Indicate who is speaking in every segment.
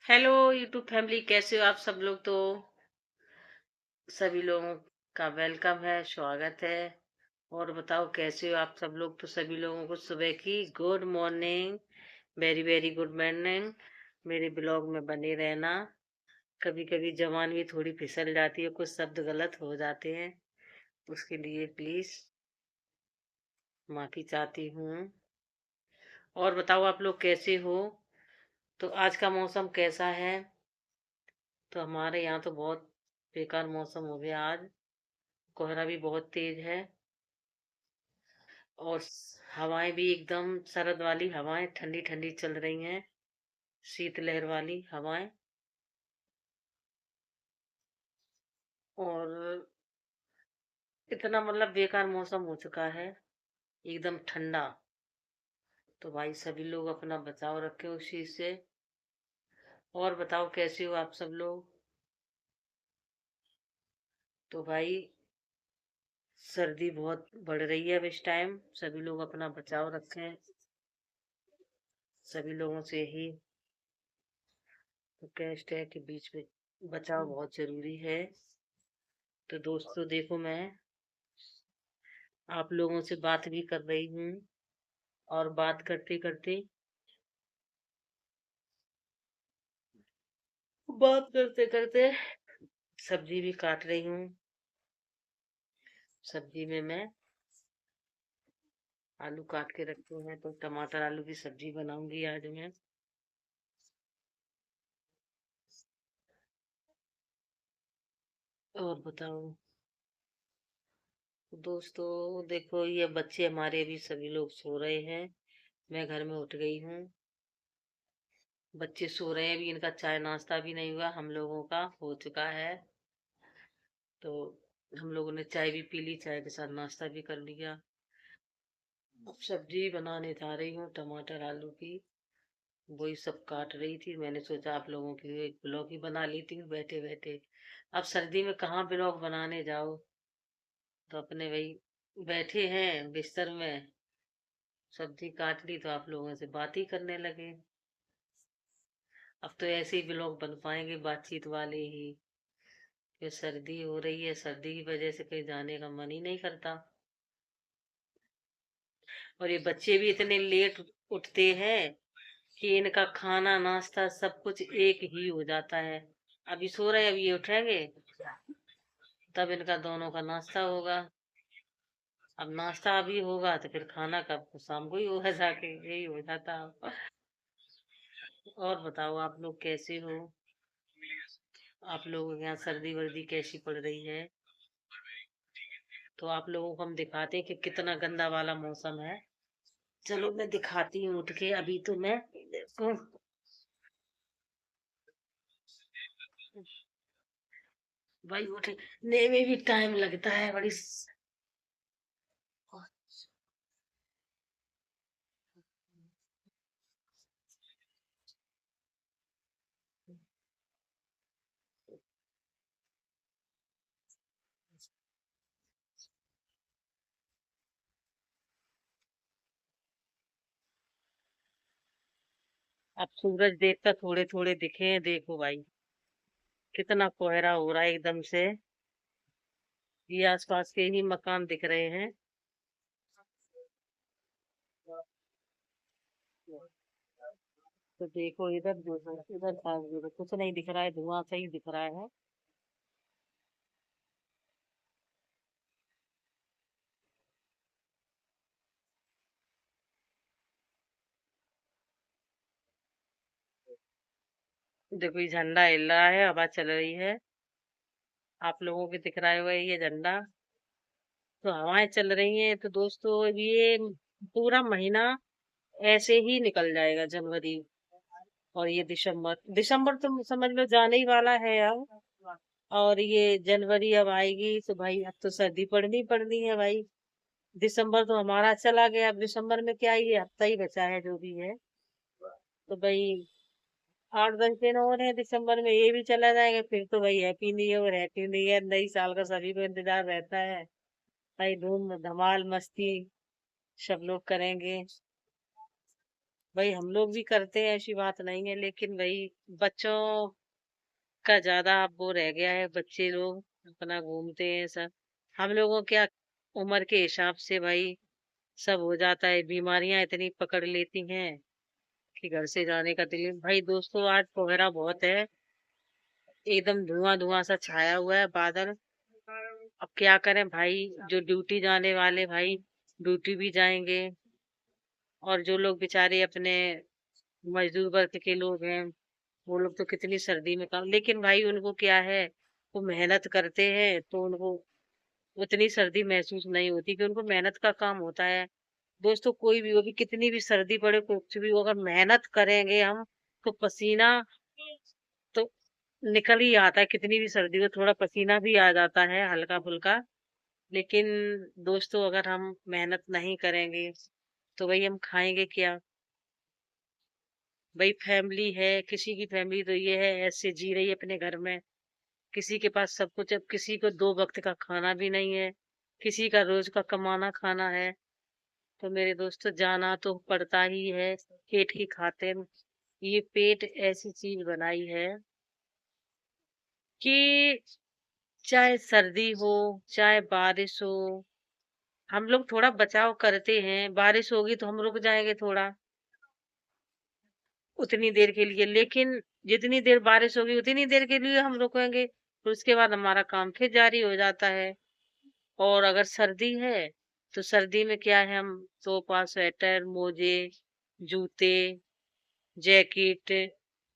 Speaker 1: Hello YouTube family, कैसे हो आप सब लोग। तो सभी लोगों का वेलकम है, स्वागत है। और बताओ कैसे हो आप सब लोग। तो सभी लोगों को सुबह की good morning, very very good morning. मेरे ब्लॉग में बने रहना। कभी कभी जबान भी थोड़ी फिसल जाती है, कुछ शब्द गलत हो जाते हैं, उसके लिए प्लीज माफी चाहती हूँ। और बताओ आप लोग कैसे हो। तो आज का मौसम कैसा है। तो हमारे यहाँ तो बहुत बेकार मौसम हो गया आज। कोहरा भी बहुत तेज है। और हवाएं भी एकदम सरद वाली हवाएं ठंडी ठंडी चल रही हैं। शीतलहर वाली हवाएं। और इतना मतलब बेकार मौसम हो चुका है, एकदम ठंडा। तो भाई सभी लोग अपना बचाव रखें उस चीज से। और बताओ कैसे हो आप सब लोग। तो भाई सर्दी बहुत बढ़ रही है अब इस टाइम, सभी लोग अपना बचाव रखें। सभी लोगों से यही रिक्वेस्ट है कि बीच में बचाव बहुत जरूरी है। तो दोस्तों देखो, मैं आप लोगों से बात भी कर रही हूँ, और बात करते करते बात करते करते सब्जी भी काट रही हूँ। सब्जी में मैं आलू काट के रखे हैं, तो टमाटर आलू की सब्जी बनाऊंगी आज मैं। और बताओ दोस्तों, देखो ये बच्चे हमारे भी सभी लोग सो रहे हैं। मैं घर में उठ गई हूँ। बच्चे सो रहे हैं, अभी इनका चाय नाश्ता भी नहीं हुआ, हम लोगों का हो चुका है। तो हम लोगों ने चाय भी पी ली, चाय के साथ नाश्ता भी कर लिया। अब सब्जी बनाने जा रही हूँ टमाटर आलू की। वही सब काट रही थी, मैंने सोचा आप लोगों के लिए एक ब्लॉग ही बना लेती हूँ बैठे बैठे। अब सर्दी में कहाँ ब्लॉग बनाने जाओ। तो अपने वही बैठे हैं बिस्तर में, सब्जी काट ली तो आप लोगों से बात ही करने लगे। अब तो ऐसे ही ब्लॉग बन पाएंगे बातचीत वाले ही। कि सर्दी हो रही है, सर्दी की वजह से कहीं जाने का मन ही नहीं करता। और ये बच्चे भी इतने लेट उठते हैं कि इनका खाना नाश्ता सब कुछ एक ही हो जाता है। अभी सो रहे हैं, अभी ये उठेंगे तब इनका दोनों का नाश्ता होगा। अब नाश्ता अभी होगा तो फिर खाना कब, शाम को ही होगा जाके, यही हो जाता है। और बताओ आप लोग कैसे हो। आप लोगों के यहाँ सर्दी वर्दी कैसी पड़ रही है। तो आप लोगों को हम दिखाते हैं कि कितना गंदा वाला मौसम है। चलो मैं दिखाती हूँ उठ के, अभी तो मैं देखो भाई उठने में भी टाइम लगता है बड़ी अब सूरज देखकर थोड़े थोड़े दिखे हैं, देखो भाई कितना कोहरा हो रहा है एकदम से। ये आसपास के ही मकान दिख रहे हैं। तो देखो इधर जो है, इधर का जो है, कुछ नहीं दिख रहा है, धुआं सा ही दिख रहा है। देखो ये झंडा हिल रहा है, हवा चल रही है। आप लोगों के दिख रहा है ये झंडा। तो हवाएं चल रही हैं, तो दोस्तों ये पूरा महीना ऐसे ही निकल जाएगा, जनवरी। और ये दिसंबर, दिसंबर तो समझ लो जाने ही वाला है अब। और ये जनवरी अब आएगी, तो भाई अब तो सर्दी पड़नी पड़नी है भाई। दिसंबर तो हमारा चला गया, अब दिसंबर में क्या, ये हफ्ता ही बचा है जो भी है। तो भाई 8-10 दिन और है दिसंबर में, ये भी चला जाएगा, फिर तो भाई happy new year, happy new year, नई साल का सभी को इंतजार रहता है। भाई धूम धमाल मस्ती सब लोग करेंगे। भाई हम लोग भी करते हैं, ऐसी बात नहीं है, लेकिन भाई बच्चों का ज्यादा अब वो रह गया है। बच्चे लोग अपना घूमते हैं सब। हम लोगों क्या उम्र के हिसाब से भाई सब हो जाता है, बीमारियां इतनी पकड़ लेती हैं कि घर से जाने का दिल भाई। दोस्तों आज कोहरा बहुत है, एकदम धुआं धुआं सा छाया हुआ है बादल। अब क्या करें भाई, जो ड्यूटी जाने वाले भाई ड्यूटी भी जाएंगे, और जो लोग बेचारे अपने मजदूर वर्ग के लोग हैं, वो लोग तो कितनी सर्दी में काम, लेकिन भाई उनको क्या है, वो मेहनत करते हैं तो उनको उतनी सर्दी महसूस नहीं होती, कि उनको मेहनत का काम होता है। दोस्तों कोई भी हो, भी कितनी भी सर्दी पड़े, कुछ भी हो, अगर मेहनत करेंगे हम तो पसीना तो निकल ही आता है। कितनी भी सर्दी हो थोड़ा पसीना भी आ जाता है हल्का फुल्का। लेकिन दोस्तों अगर हम मेहनत नहीं करेंगे तो भाई हम खाएंगे क्या। भाई फैमिली है, किसी की फैमिली तो ये है ऐसे जी रही है अपने घर में, किसी के पास सब कुछ है, किसी को दो वक्त का खाना भी नहीं है, किसी का रोज का कमाना खाना है। तो मेरे दोस्तों जाना तो पड़ता ही है पेट की खातिर। ये पेट ऐसी चीज बनाई है कि चाहे सर्दी हो चाहे बारिश हो, हम लोग थोड़ा बचाव करते हैं। बारिश होगी तो हम रुक जाएंगे थोड़ा उतनी देर के लिए, लेकिन जितनी देर बारिश होगी उतनी देर के लिए हम रुकेंगे, फिर उसके बाद हमारा काम फिर जारी हो जाता है। और अगर सर्दी है तो सर्दी में क्या है, हम टोपा स्वेटर मोजे जूते जैकेट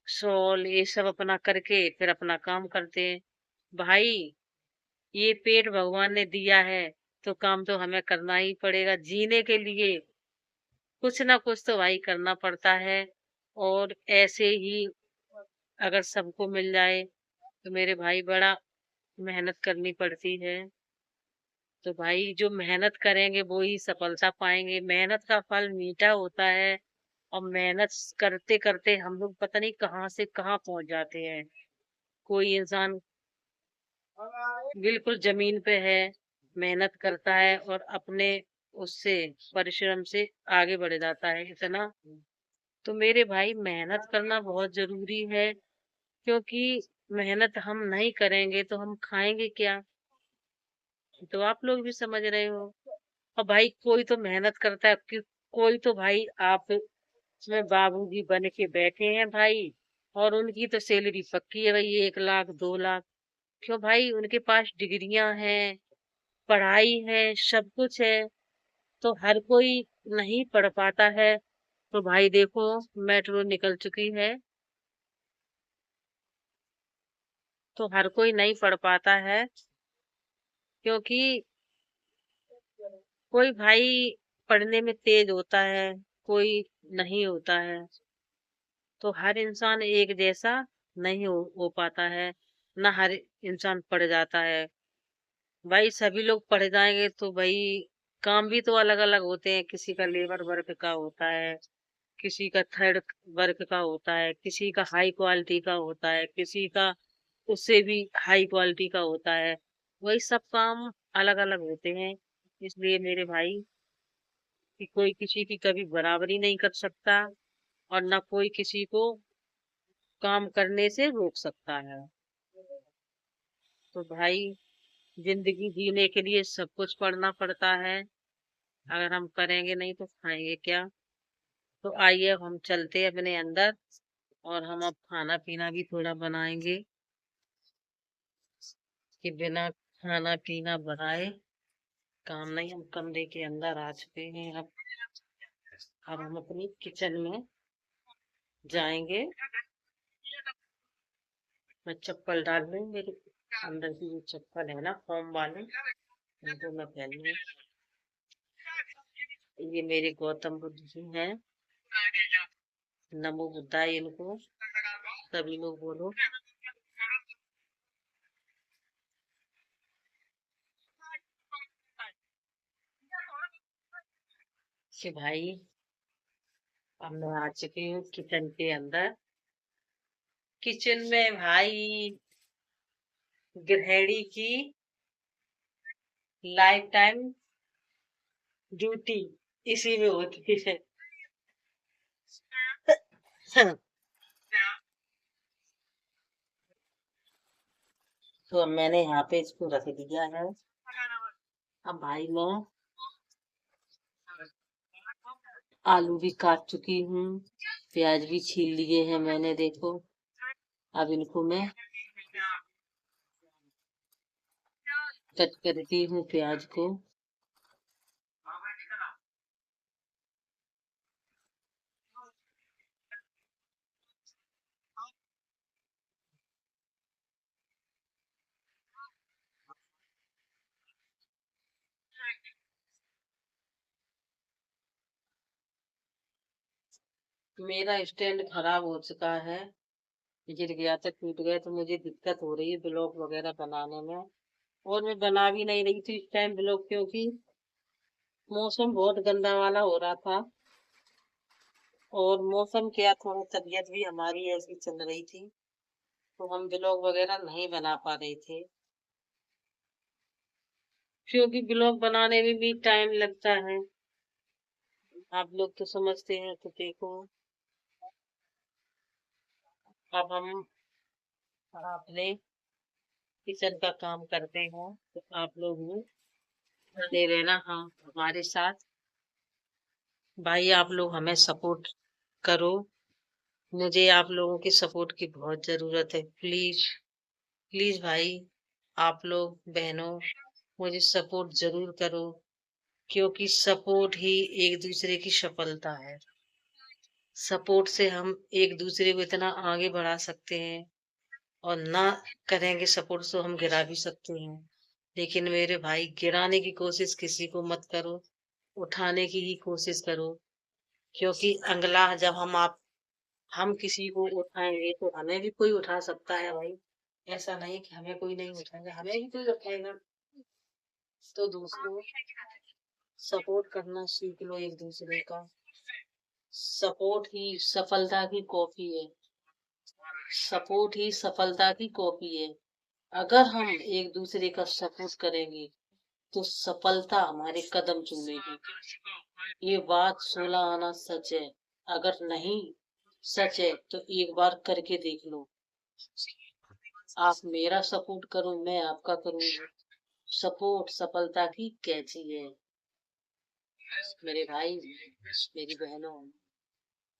Speaker 1: शॉल ये सब अपना करके फिर अपना काम करते हैं। भाई ये पेट भगवान ने दिया है तो काम तो हमें करना ही पड़ेगा जीने के लिए। कुछ ना कुछ तो भाई करना पड़ता है। और ऐसे ही अगर सबको मिल जाए तो मेरे भाई बड़ा मेहनत करनी पड़ती है। तो भाई जो मेहनत करेंगे वो ही सफलता पाएंगे। मेहनत का फल मीठा होता है। और मेहनत करते करते हम लोग पता नहीं कहाँ से कहाँ पहुंच जाते हैं। कोई इंसान बिल्कुल जमीन पे है, मेहनत करता है और अपने उससे परिश्रम से आगे बढ़ जाता है इतना। तो मेरे भाई मेहनत करना बहुत जरूरी है, क्योंकि मेहनत हम नहीं करेंगे तो हम खाएंगे क्या। तो आप लोग भी समझ रहे हो। और भाई कोई तो मेहनत करता है कि कोई तो भाई आप इसमें बाबूजी बन के बैठे हैं भाई, और उनकी तो सैलरी पक्की है भाई 1 लाख 2 लाख। क्यों भाई, उनके पास डिग्रियां हैं, पढ़ाई है, सब कुछ है। तो हर कोई नहीं पढ़ पाता है। तो भाई देखो मेट्रो निकल चुकी है, तो हर कोई नहीं पढ़ पाता है, क्योंकि कोई भाई पढ़ने में तेज होता है, कोई नहीं होता है। तो हर इंसान एक जैसा नहीं हो पाता है, ना हर इंसान पढ़ जाता है। भाई सभी लोग पढ़ जाएंगे तो भाई काम भी तो अलग अलग होते हैं। किसी का लेबर वर्क का होता है, किसी का थर्ड वर्क का होता है, किसी का हाई क्वालिटी का होता है, किसी का उससे भी हाई क्वालिटी का होता है। वही सब काम अलग अलग होते हैं। इसलिए मेरे भाई कि कोई किसी की कभी बराबरी नहीं कर सकता, और ना कोई किसी को काम करने से रोक सकता है। तो भाई जिंदगी जीने के लिए सब कुछ पढ़ना पड़ता है। अगर हम करेंगे नहीं तो खाएंगे क्या। तो आइए अब हम चलते हैं अपने अंदर, और हम अब खाना पीना भी थोड़ा बनाएंगे, कि बिना खाना पीना बनाए काम नहीं। हम कमरे के अंदर आ चुके हैं अब हम अपनी किचन में जाएंगे। मैं चप्पल डाल लूँ, मेरे अंदर की जो चप्पल है ना फोम वाले, उनको मैं पहन लूँ। ये मेरे गौतम बुद्ध जी हैं, नमो बुद्धाय इनको सभी लोग बोलो। कि भाई अब मैं आ चुकी हूँ किचन के अंदर। किचन में भाई गृहिणी की लाइफ टाइम ड्यूटी इसी में होती है। तो अब मैंने यहाँ पे इसको रख दिया है। अब भाई मैं आलू भी काट चुकी हूँ, प्याज भी छील लिए हैं मैंने, देखो। अब इनको मैं कट करती हूँ प्याज को। मेरा स्टैंड खराब हो चुका है, गिर गया था, टूट गया, तो मुझे दिक्कत हो रही है ब्लॉग वगैरह बनाने में। और मैं बना भी नहीं रही थी इस टाइम ब्लॉग, क्योंकि मौसम बहुत गंदा वाला हो रहा था। और मौसम क्या, थोड़ा तबीयत भी हमारी ऐसी चल रही थी, तो हम ब्लॉग वगैरह नहीं बना पा रहे थे। क्योंकि ब्लॉग बनाने में भी टाइम लगता है, आप लोग तो समझते हैं। तो देखो, अब हम अपने किचन का काम करते हैं, तो आप लोग भी बने रहना, हाँ, हमारे साथ। भाई आप लोग हमें सपोर्ट करो, मुझे आप लोगों की सपोर्ट की बहुत जरूरत है। प्लीज प्लीज भाई, आप लोग बहनों मुझे सपोर्ट जरूर करो, क्योंकि सपोर्ट ही एक दूसरे की सफलता है। सपोर्ट से हम एक दूसरे को इतना आगे बढ़ा सकते हैं, और ना करेंगे सपोर्ट तो हम गिरा भी सकते हैं। लेकिन मेरे भाई, गिराने की कोशिश किसी को मत करो, उठाने की ही कोशिश करो। क्योंकि अगला जब हम किसी को उठाएंगे तो हमें भी कोई उठा सकता है भाई। ऐसा नहीं कि हमें कोई नहीं उठाएगा, हमें भी कोई उठाएगा। तो दूसरों, सपोर्ट करना सीख लो एक दूसरे का। सपोर्ट ही सफलता की कॉपी है। सपोर्ट ही सफलता की कॉपी है। अगर हम एक दूसरे का सपोर्ट करेंगे तो सफलता हमारे कदम चूमेगी। ये बात 16 आना सच है। अगर नहीं सच है तो एक बार करके देख लो। आप मेरा सपोर्ट करो, मैं आपका करूंगी। सपोर्ट सफलता की कैची है। मेरे भाई, मेरी बहनों,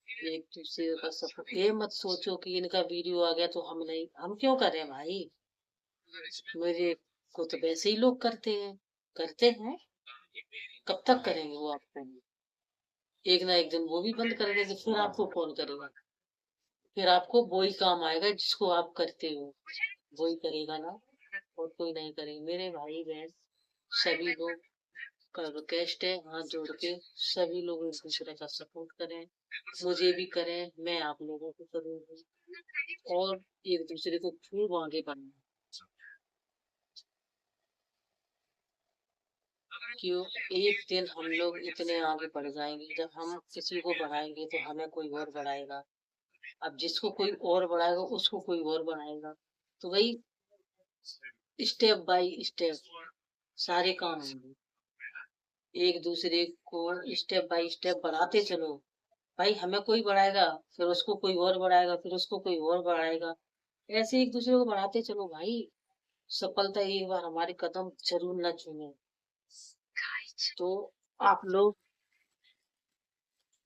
Speaker 1: एक दूसरे का सपोर्ट, ये मत सोचो कि इनका वीडियो आ गया तो हम नहीं, हम क्यों करें भाई। मेरे को तो वैसे ही लोग करते हैं। कब तक करेंगे वो आपको। एक ना एक दिन वो भी बंद कर देंगे, फिर आपको कौन करेगा। फिर आपको वही काम आएगा जिसको आप करते हो, वही करेगा ना, और कोई नहीं करेगा। मेरे भाई बहन सभी लोग का रिक्वेस्ट है, हाथ जोड़ के सभी लोग एक दूसरे का सपोर्ट करें, मुझे भी करें, मैं आप लोगों को करूंगी, और एक दूसरे को खूब आगे बढ़ाएं। क्यों, एक दिन हम लोग इतने आगे बढ़ जाएंगे, जब हम किसी को बढ़ाएंगे तो हमें कोई और बढ़ाएगा। अब जिसको कोई और बढ़ाएगा उसको कोई और बढ़ाएगा। तो वही स्टेप बाय स्टेप सारे काम होंगे। एक दूसरे को स्टेप बाय स्टेप बढ़ाते चलो। भाई हमें कोई बढ़ाएगा, फिर उसको कोई और बढ़ाएगा, फिर उसको कोई और बढ़ाएगा। ऐसे एक दूसरे को बढ़ाते चलो भाई। सफलता एक बार हमारे कदम जरूर न चूमे। तो आप लोग,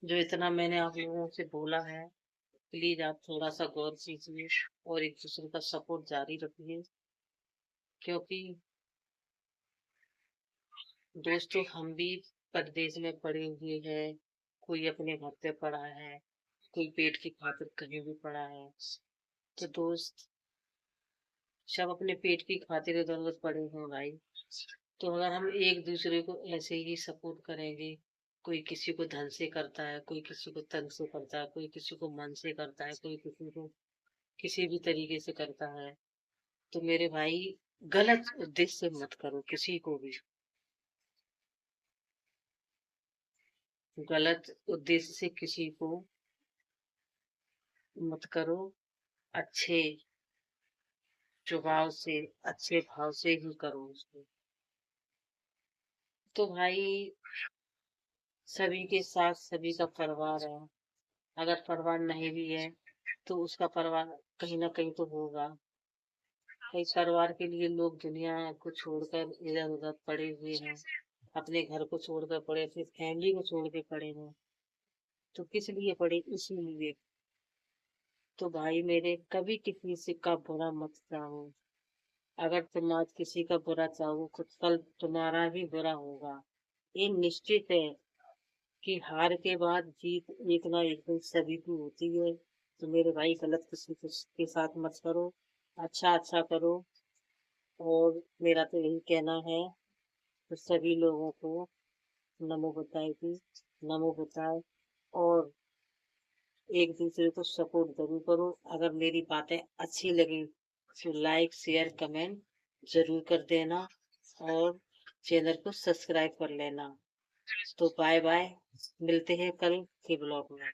Speaker 1: जो इतना मैंने आप लोगों से बोला है, प्लीज आप थोड़ा सा गौर कीजिए, और एक दूसरे का सपोर्ट जारी रखिए। क्योंकि दोस्तों, हम भी परदेश में पड़े हुए हैं, कोई अपने घर पे पड़ा है, कोई पेट की खातिर कहीं भी पड़ा है। तो दोस्त, सब अपने पेट की खातिर इधर उधर पड़े हैं भाई। तो अगर हम एक दूसरे को ऐसे ही सपोर्ट करेंगे, कोई किसी को धन से करता है, कोई किसी को तन से करता है, कोई किसी को मन से करता है, कोई किसी को किसी भी तरीके से करता है। तो मेरे भाई, गलत उद्देश्य से मत करो किसी को भी। गलत उद्देश्य से किसी को मत करो। अच्छे स्वभाव से, अच्छे भाव से ही करो उसको। तो भाई, सभी के साथ सभी का परिवार है, अगर परिवार नहीं भी है तो उसका परिवार कहीं ना कहीं तो होगा। कई परिवार के लिए लोग दुनिया को छोड़कर इधर उधर पड़े हुए हैं, अपने घर को छोड़कर पड़े, अपनी फैमिली को छोड़ के पड़े हैं। तो किस लिए पड़े? इसीलिए। तो भाई मेरे, कभी किसी से का बुरा मत चाहो। अगर तुम आज किसी का बुरा चाहो तो कल तुम्हारा भी बुरा होगा। ये निश्चित है कि हार के बाद जीत एक ना एक दिन सभी की होती है। तो मेरे भाई, गलत किसी के साथ मत करो, अच्छा अच्छा करो। और मेरा तो यही कहना है, तो सभी लोगों को नमो बुद्धाय की, नमो बुद्धाय। और एक दूसरे को सपोर्ट जरूर करो। अगर मेरी बातें अच्छी लगी तो लाइक शेयर कमेंट जरूर कर देना, और चैनल को सब्सक्राइब कर लेना। तो बाय बाय, मिलते हैं कल के ब्लॉग में।